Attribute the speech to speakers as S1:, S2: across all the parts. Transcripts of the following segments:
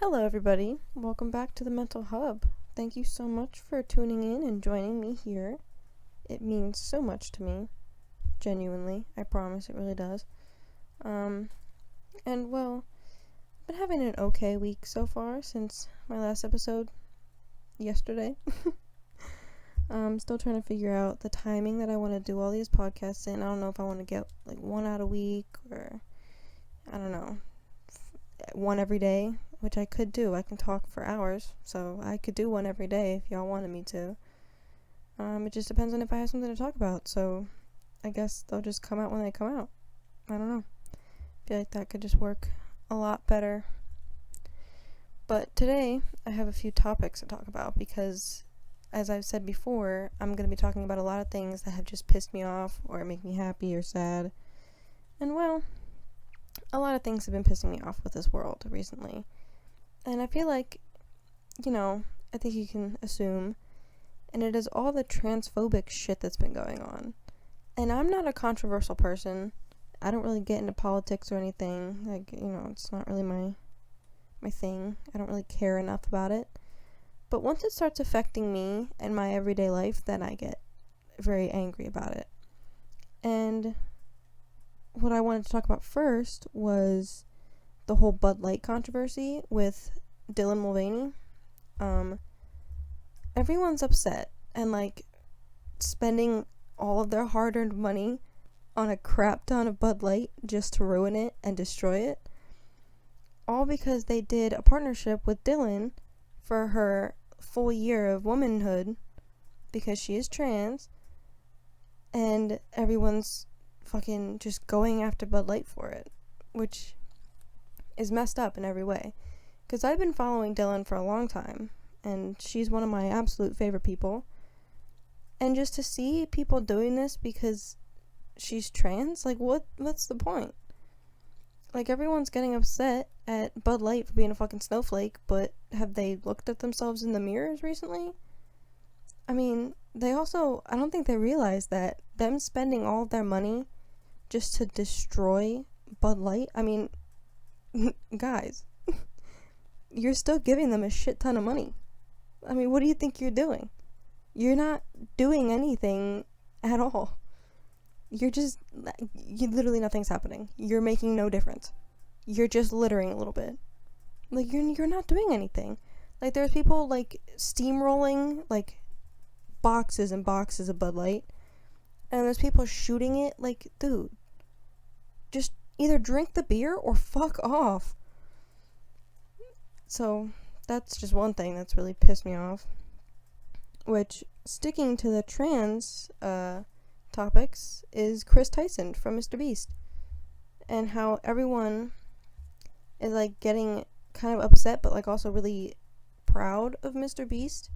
S1: Hello, everybody. Welcome back to the Mental Hub. Thank you so much for tuning in and joining me here. It means so much to me. Genuinely. I promise it really does. And well, I've been having an okay week so far since my last episode yesterday. I'm still trying to figure out the timing that I want to do all these podcasts in. I don't know if I want to get like one out a week or I don't know, one every day, which I could do. I can talk for hours, so I could do one every day if y'all wanted me to. It just depends on if I have something to talk about, so I guess they'll just come out when they come out. I don't know. I feel like that could just work a lot better. But today, I have a few topics to talk about because, as I've said before, I'm going to be talking about a lot of things that have just pissed me off or make me happy or sad. And well, a lot of things have been pissing me off with this world recently. And I feel like, I think you can assume, and it is all the transphobic shit that's been going on. And I'm not a controversial person. I don't really get into politics or anything. It's not really my thing. I don't really care enough about it. But once it starts affecting me and my everyday life, then I get very angry about it. And what I wanted to talk about first was the whole Bud Light controversy with Dylan Mulvaney. Everyone's upset and spending all of their hard-earned money on a crap ton of Bud Light just to ruin it and destroy it, all because they did a partnership with Dylan for her full year of womanhood because she is trans, and everyone's fucking just going after Bud Light for it, which is messed up in every way. Because I've been following Dylan for a long time, and she's one of my absolute favorite people. And just to see people doing this because she's trans, what's the point? Everyone's getting upset at Bud Light for being a fucking snowflake, but have they looked at themselves in the mirrors recently? I mean, I don't think they realize that them spending all of their money just to destroy Bud Light, guys, you're still giving them a shit ton of money. What do you think you're doing? You're not doing anything at all. Literally nothing's happening. You're making no difference. You're just littering a little bit. You're not doing anything. There's people, steamrolling, boxes and boxes of Bud Light, and there's people shooting it. Dude, just either drink the beer or fuck off. So, that's just one thing that's really pissed me off. Which, sticking to the trans topics, is Chris Tyson from Mr. Beast. And how everyone is, getting kind of upset, but, also really proud of Mr. Beast.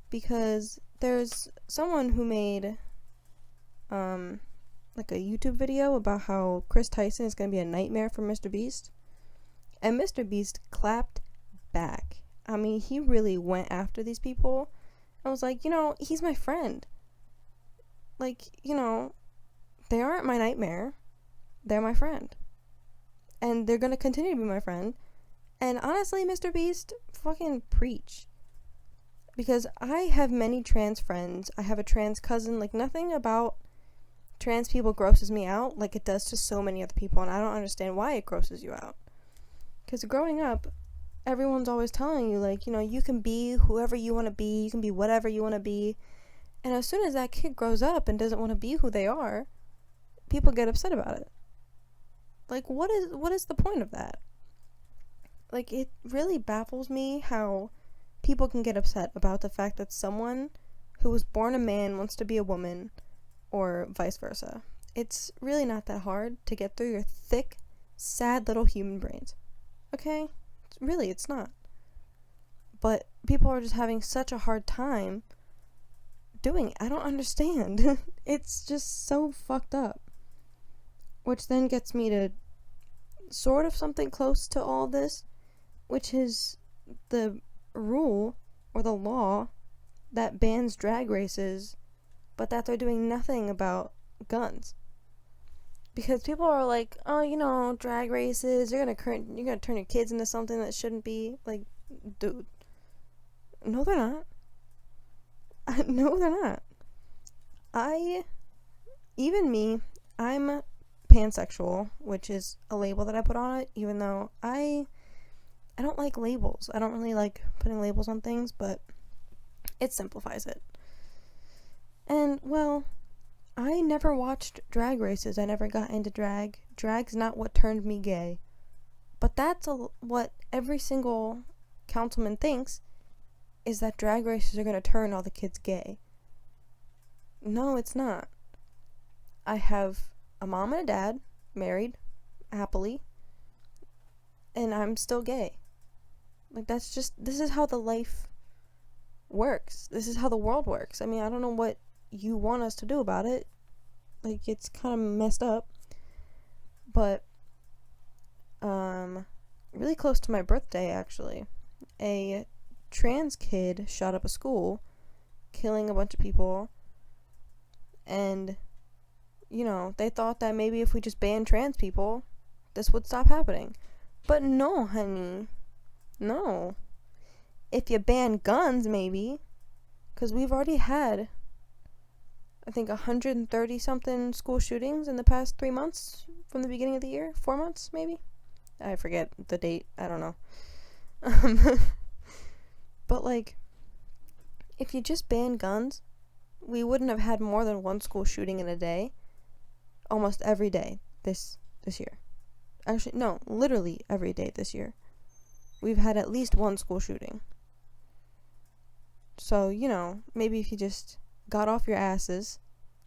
S1: Because there's someone who made, a YouTube video about how Chris Tyson is going to be a nightmare for Mr. Beast. And Mr. Beast clapped back. He really went after these people. I was like, he's my friend. They aren't my nightmare. They're my friend. And they're going to continue to be my friend. And honestly, Mr. Beast, fucking preach. Because I have many trans friends. I have a trans cousin. Nothing about trans people grosses me out like it does to so many other people. And I don't understand why it grosses you out. Because growing up, everyone's always telling you, you can be whoever you want to be. You can be whatever you want to be. And as soon as that kid grows up and doesn't want to be who they are, people get upset about it. What is the point of that? It really baffles me how people can get upset about the fact that someone who was born a man wants to be a woman, or vice versa. It's really not that hard to get through your thick, sad little human brains. Okay? Really, it's not. But people are just having such a hard time doing it. I don't understand. It's just so fucked up. Which then gets me to sort of something close to all this, which is the rule or the law that bans drag races, but that they're doing nothing about guns. Because people are like, oh, drag races, you're gonna turn your kids into something that shouldn't be. Like, dude, no, they're not. No, they're not. Even me, I'm pansexual, which is a label that I put on it, even though I don't like labels. I don't really like putting labels on things, but it simplifies it. And, well, I never watched drag races. I never got into drag. Drag's not what turned me gay. But that's what every single councilman thinks, is that drag races are going to turn all the kids gay. No, it's not. I have a mom and a dad, married, happily, and I'm still gay. Like, this is how the life works. This is how the world works. I mean, I don't know what you want us to do about it. Like, it's kind of messed up. But, really close to my birthday, actually, a trans kid shot up a school, killing a bunch of people, and, they thought that maybe if we just banned trans people, this would stop happening. But no, honey. No. If you ban guns, maybe. Because we've already had, I think, 130 something school shootings in the past 3 months from the beginning of the year. 4 months, maybe? I forget the date. I don't know. But, like, if you just ban guns, we wouldn't have had more than one school shooting in a day. Almost every day this year. Actually, no, literally every day this year. We've had at least one school shooting. So, maybe if you just got off your asses,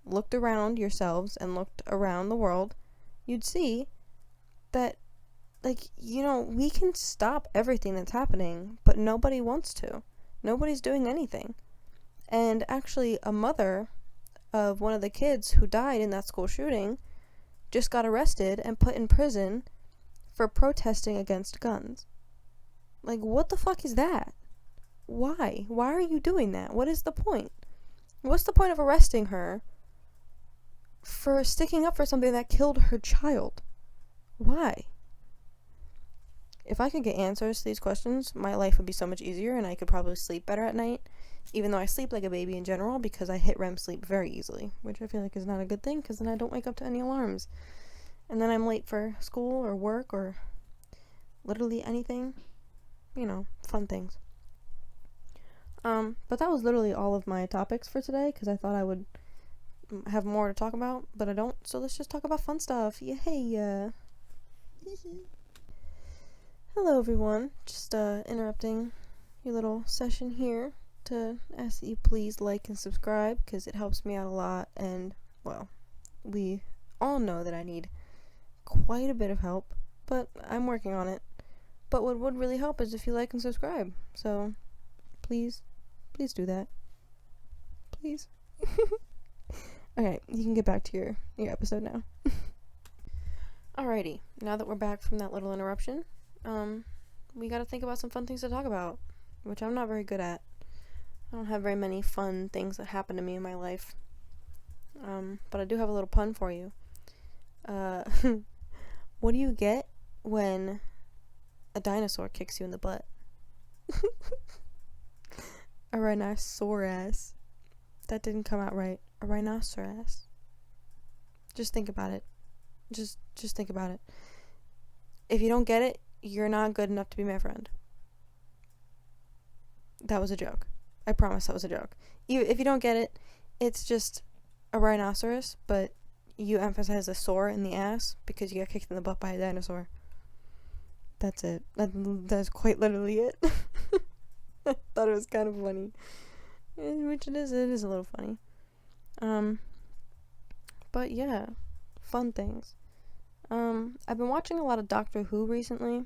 S1: looked around yourselves, and looked around the world, you'd see that, we can stop everything that's happening, but nobody wants to. Nobody's doing anything. And actually, a mother of one of the kids who died in that school shooting just got arrested and put in prison for protesting against guns. Like, what the fuck is that? Why? Why are you doing that? What is the point? What's the point of arresting her for sticking up for something that killed her child? Why? If I could get answers to these questions, my life would be so much easier and I could probably sleep better at night, even though I sleep like a baby in general because I hit REM sleep very easily, which I feel like is not a good thing because then I don't wake up to any alarms. And then I'm late for school or work or literally anything. Fun things. But that was literally all of my topics for today because I thought I would have more to talk about, but I don't, so let's just talk about fun stuff. Yay! Hello everyone, just interrupting your little session here to ask that you please like and subscribe because it helps me out a lot, and, well, we all know that I need quite a bit of help, but I'm working on it. But what would really help is if you like and subscribe, so please do that. Please. Okay, you can get back to your episode now. Alrighty, now that we're back from that little interruption, we gotta think about some fun things to talk about, which I'm not very good at. I don't have very many fun things that happen to me in my life. But I do have a little pun for you. What do you get when a dinosaur kicks you in the butt? A rhinoceros. That didn't come out right. A rhinoceros. Just think about it. Just think about it. If you don't get it, you're not good enough to be my friend. That was a joke. I promise that was a joke. If you don't get it, it's just a rhinoceros, but you emphasize the sore in the ass because you got kicked in the butt by a dinosaur. That's it. That's quite literally it. I thought it was kind of funny. Which it is a little funny. But yeah, fun things. I've been watching a lot of Doctor Who recently,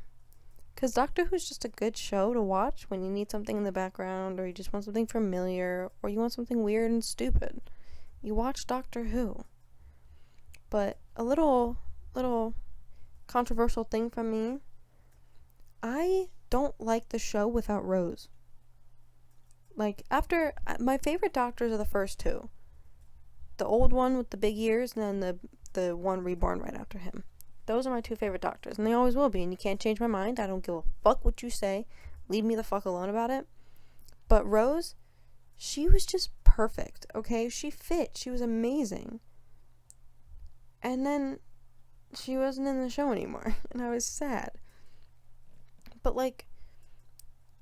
S1: because Doctor Who's just a good show to watch when you need something in the background, or you just want something familiar, or you want something weird and stupid. You watch Doctor Who. But a little controversial thing from me, I don't like the show without Rose. Like, my favorite Doctors are the first two. The old one with the big ears, and then the one reborn right after him. Those are my two favorite doctors, and they always will be, and you can't change my mind. I don't give a fuck what you say. Leave me the fuck alone about it. But Rose, she was just perfect, okay? She fit. She was amazing. And then she wasn't in the show anymore, and I was sad. But, like,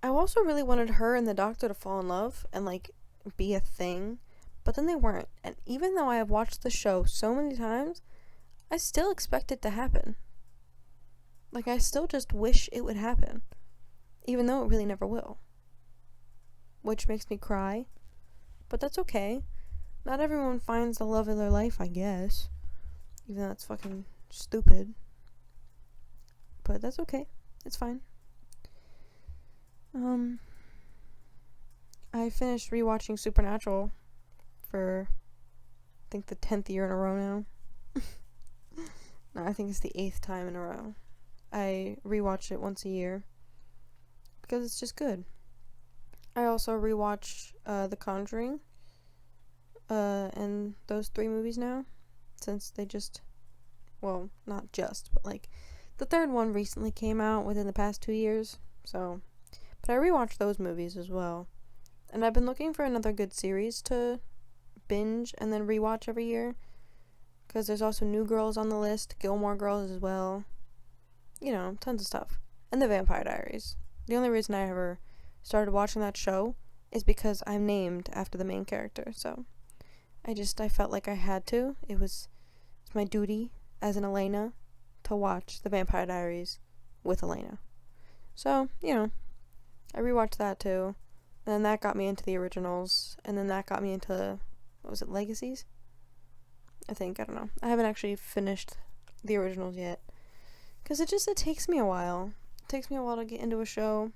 S1: I also really wanted her and the doctor to fall in love and, like, be a thing, but then they weren't. And even though I have watched the show so many times, I still expect it to happen. Like, I still just wish it would happen, even though it really never will. Which makes me cry, but that's okay. Not everyone finds the love of their life, I guess. Even though that's fucking stupid. But that's okay. It's fine. I finished rewatching Supernatural for, I think, the 10th year in a row now. No, I think it's the 8th time in a row. I rewatch it once a year because it's just good. I also rewatch The Conjuring and those 3 movies now, since they just, well, not just, but like the third one recently came out within the past 2 years, so, but I rewatched those movies as well. And I've been looking for another good series to binge and then rewatch every year, because there's also New Girls on the list, Gilmore Girls as well, you know, tons of stuff, and The Vampire Diaries. The only reason I ever started watching that show is because I'm named after the main character, so I felt like I had to. It's my duty as an Elena to watch The Vampire Diaries with Elena. So, you know, I rewatched that too, and then that got me into the originals, and then that got me into, what was it, Legacies? I think, I don't know. I haven't actually finished the originals yet, because it takes me a while. It takes me a while to get into a show,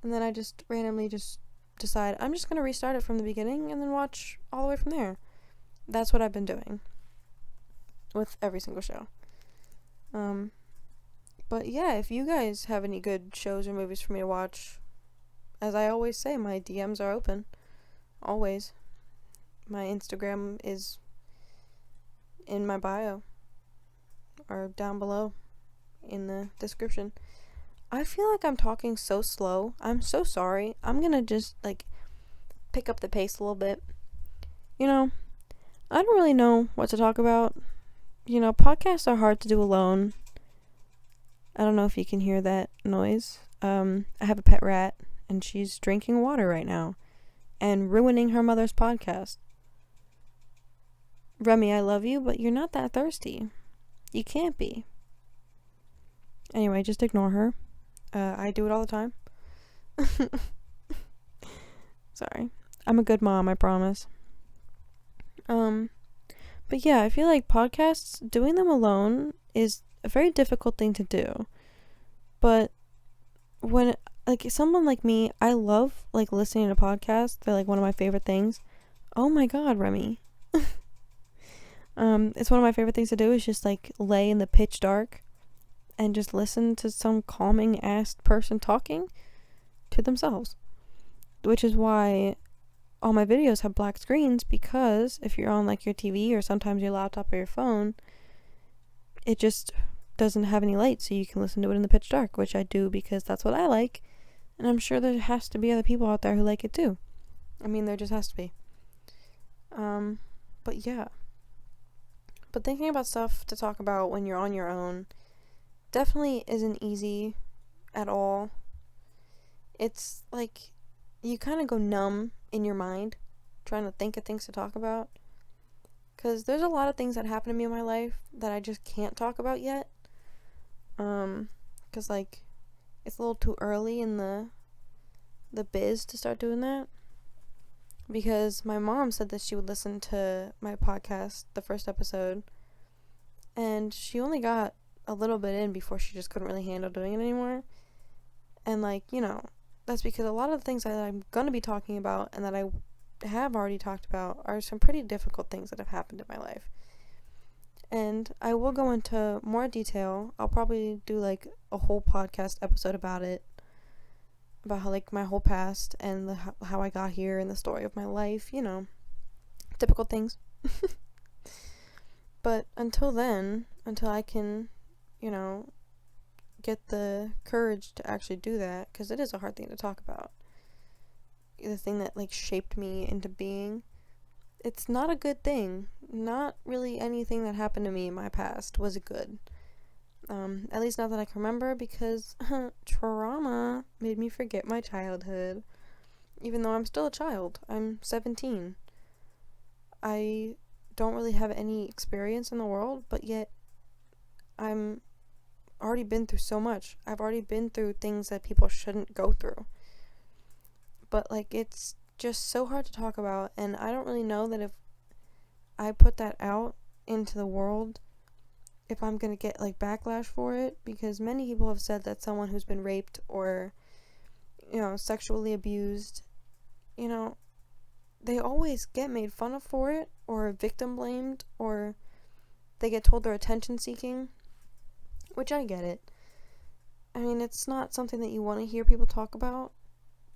S1: and then I just randomly just decide I'm just going to restart it from the beginning and then watch all the way from there. That's what I've been doing with every single show. But yeah, if you guys have any good shows or movies for me to watch, as I always say, my DMs are open. Always. My Instagram is in my bio, or down below in the description. I feel like I'm talking so slow. I'm so sorry. I'm gonna just, like, pick up the pace a little bit. You know, I don't really know what to talk about. You know, podcasts are hard to do alone. I don't know if you can hear that noise. I have a pet rat, and she's drinking water right now and ruining her mother's podcast. Remy, I love you, but you're not that thirsty. You can't be. Anyway, just ignore her. I do it all the time. Sorry. I'm a good mom, I promise. But yeah, I feel like podcasts, doing them alone is a very difficult thing to do. But when, like, someone like me, I love, like, listening to podcasts. They're, like, one of my favorite things. Oh my god, Remy. It's one of my favorite things to do is just, like, lay in the pitch dark and just listen to some calming ass person talking to themselves. Which is why all my videos have black screens, because if you're on, like, your TV or sometimes your laptop or your phone, it just doesn't have any light, so you can listen to it in the pitch dark, which I do because that's what I like, and I'm sure there has to be other people out there who like it too. I mean, there just has to be. But yeah. But thinking about stuff to talk about when you're on your own definitely isn't easy at all. It's like you kind of go numb in your mind trying to think of things to talk about, because there's a lot of things that happen to me in my life that I just can't talk about yet, because, like, it's a little too early in the biz to start doing that, because my mom said that she would listen to my podcast, the first episode, and she only got a little bit in before she just couldn't really handle doing it anymore. And, like, you know, that's because a lot of the things that I'm going to be talking about and that I have already talked about are some pretty difficult things that have happened in my life. And I will go into more detail. I'll probably do, like, a whole podcast episode about it, about how, like, my whole past and how I got here and the story of my life, you know, typical things. But until then, until I can, get the courage to actually do that, because it is a hard thing to talk about. The thing that, shaped me into being. It's not a good thing. Not really anything that happened to me in my past was good. At least not that I can remember, because trauma made me forget my childhood. Even though I'm still a child. I'm 17. I don't really have any experience in the world, but yet I'm already been through so much. I've already been through things that people shouldn't go through. But, it's just so hard to talk about, and I don't really know that if I put that out into the world, if I'm gonna get, backlash for it, because many people have said that someone who's been raped or, sexually abused, they always get made fun of for it, or victim blamed, or they get told they're attention seeking, which I get it. I mean, it's not something that you want to hear people talk about,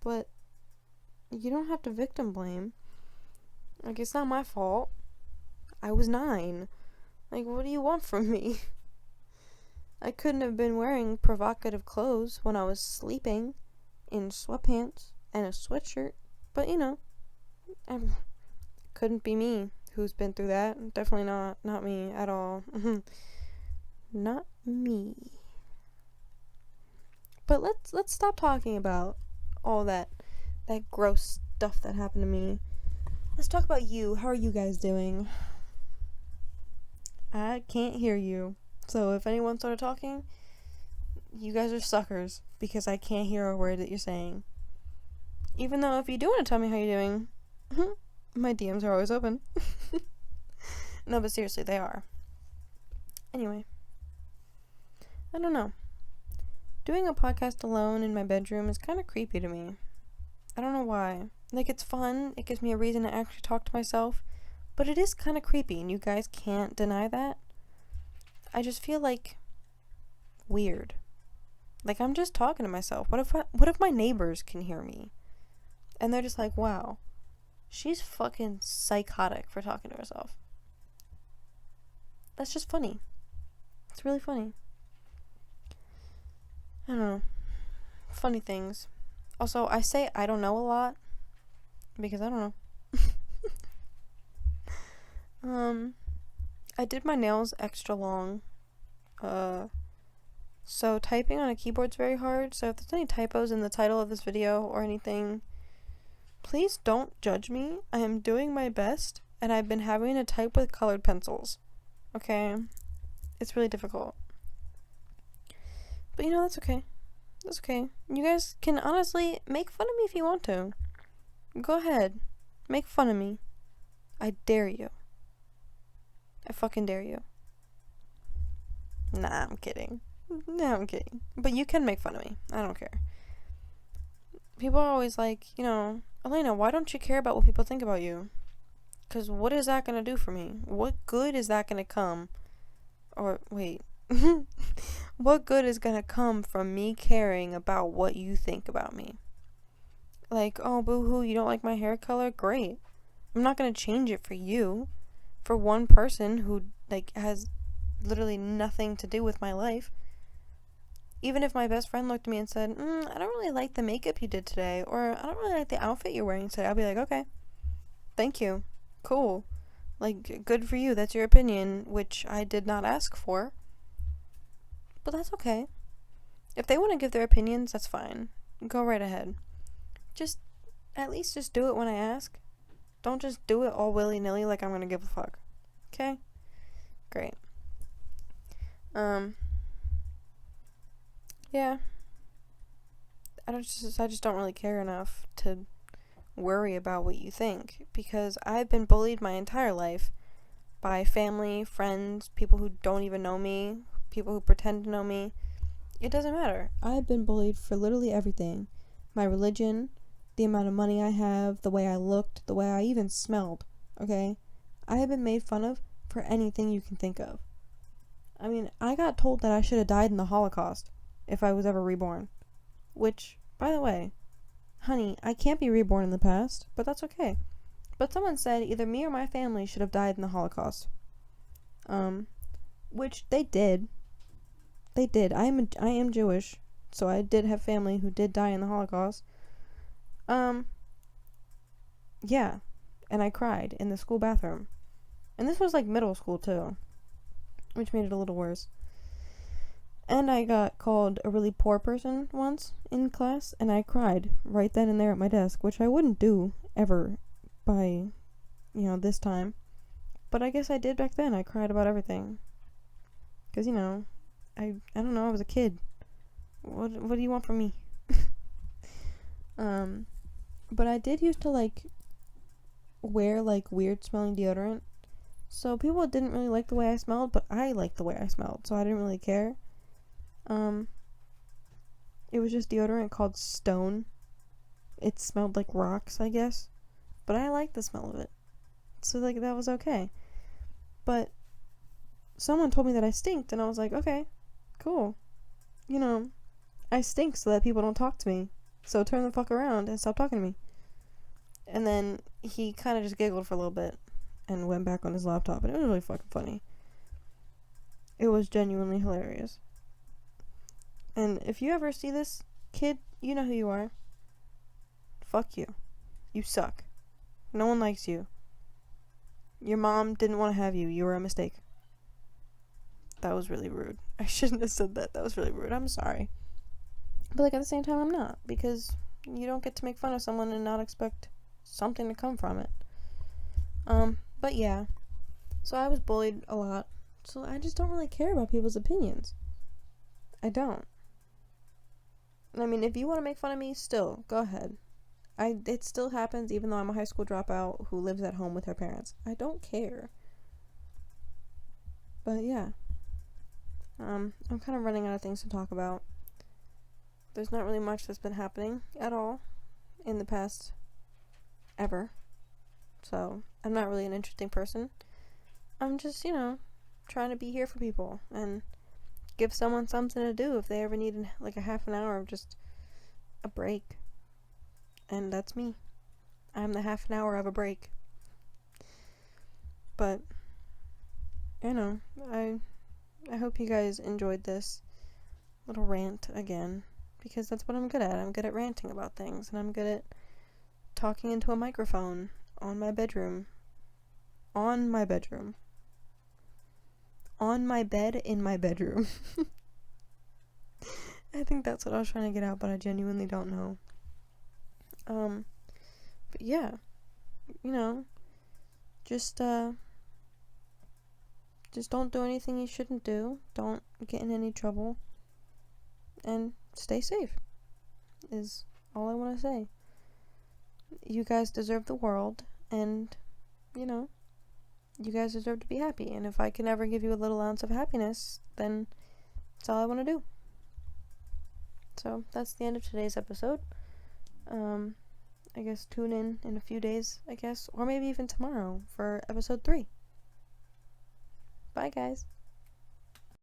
S1: but you don't have to victim blame. It's not my fault. I was 9. What do you want from me? I couldn't have been wearing provocative clothes when I was sleeping in sweatpants and a sweatshirt, but couldn't be me who's been through that. Definitely not me at all. Not me. But let's stop talking about all that gross stuff that happened to me. Let's talk about you. How are you guys doing? I can't hear you. So if anyone started talking, you guys are suckers, because I can't hear a word that you're saying. Even though if you do want to tell me how you're doing, my DMs are always open. No, but seriously, they are. Anyway. I don't know. Doing a podcast alone in my bedroom is kind of creepy to me. I don't know why. It's fun. It gives me a reason to actually talk to myself. But it is kind of creepy, and you guys can't deny that. I just feel weird. I'm just talking to myself. What if my neighbors can hear me? And they're just wow, she's fucking psychotic for talking to herself. That's just funny. It's really funny. I don't know. Funny things. Also, I say I don't know a lot because I don't know. I did my nails extra long. So typing on a keyboard's very hard. So if there's any typos in the title of this video or anything, please don't judge me. I am doing my best, and I've been having to type with colored pencils. Okay? It's really difficult. But that's okay. That's okay. You guys can honestly make fun of me if you want to. Go ahead. Make fun of me. I dare you. I fucking dare you. Nah, I'm kidding. No, I'm kidding. But you can make fun of me. I don't care. People are always Elena, why don't you care about what people think about you? Because what is that going to do for me? What good is that going to come? Or, wait. What good is going to come from me caring about what you think about me? Oh, boo-hoo, you don't like my hair color? Great. I'm not going to change it for you. For one person who, has literally nothing to do with my life. Even if my best friend looked at me and said, I don't really like the makeup you did today, or I don't really like the outfit you're wearing today, I'll be okay. Thank you. Cool. Good for you. That's your opinion, which I did not ask for. But that's okay. If they want to give their opinions, that's fine. Go right ahead. At least just do it when I ask. Don't just do it all willy-nilly like I'm gonna give a fuck. Okay? Great. Yeah. I just don't really care enough to worry about what you think, because I've been bullied my entire life by family, friends, people who don't even know me, people who pretend to know me. It doesn't matter. I've been bullied for literally everything. My religion, the amount of money I have, the way I looked, the way I even smelled, okay? I have been made fun of for anything you can think of. I mean, I got told that I should have died in the Holocaust if I was ever reborn. Which, by the way, honey, I can't be reborn in the past, but that's okay. But someone said either me or my family should have died in the Holocaust. Which they did. They did. I am Jewish, so I did have family who did die in the Holocaust. Yeah, and I cried in the school bathroom. And this was like middle school too, which made it a little worse. And I got called a really poor person once in class, and I cried right then and there at my desk, which I wouldn't do ever by, this time. But I guess I did back then. I cried about everything. Because, I don't know, I was a kid. What do you want from me? But I did used to, wear, weird smelling deodorant. So people didn't really like the way I smelled, but I liked the way I smelled, so I didn't really care. It was just deodorant called Stone. It smelled like rocks, I guess. But I liked the smell of it. So, that was okay. But someone told me that I stinked, and I was like, okay, cool. I stink so that people don't talk to me. So turn the fuck around and stop talking to me. And then he kind of just giggled for a little bit and went back on his laptop, and it was really fucking funny. It was genuinely hilarious. And if you ever see this, kid, you know who you are. Fuck you. You suck. No one likes you. Your mom didn't want to have you. You were a mistake. That was really rude. I shouldn't have said that. That was really rude. I'm sorry. But, at the same time, I'm not. Because you don't get to make fun of someone and not expect something to come from it. But yeah. So I was bullied a lot. So I just don't really care about people's opinions. I don't. I mean, if you want to make fun of me, still, go ahead. It still happens even though I'm a high school dropout who lives at home with her parents. I don't care. But yeah. I'm kind of running out of things to talk about. There's not really much that's been happening at all in the past ever. So, I'm not really an interesting person. I'm just, trying to be here for people and give someone something to do if they ever need a half an hour of just a break. And that's me. I'm the half an hour of a break. But, I hope you guys enjoyed this little rant again, because that's what I'm good at. I'm good at ranting about things, and I'm good at talking into a microphone on my bedroom. On my bedroom. On my bed in my bedroom. I think that's what I was trying to get out, but I genuinely don't know. But yeah, just don't do anything you shouldn't do. Don't get in any trouble. And stay safe is all I want to say. You guys deserve the world, and, you guys deserve to be happy. And if I can ever give you a little ounce of happiness, then that's all I want to do. So that's the end of today's episode. I guess tune in a few days, I guess, or maybe even tomorrow for episode 3. Bye, guys.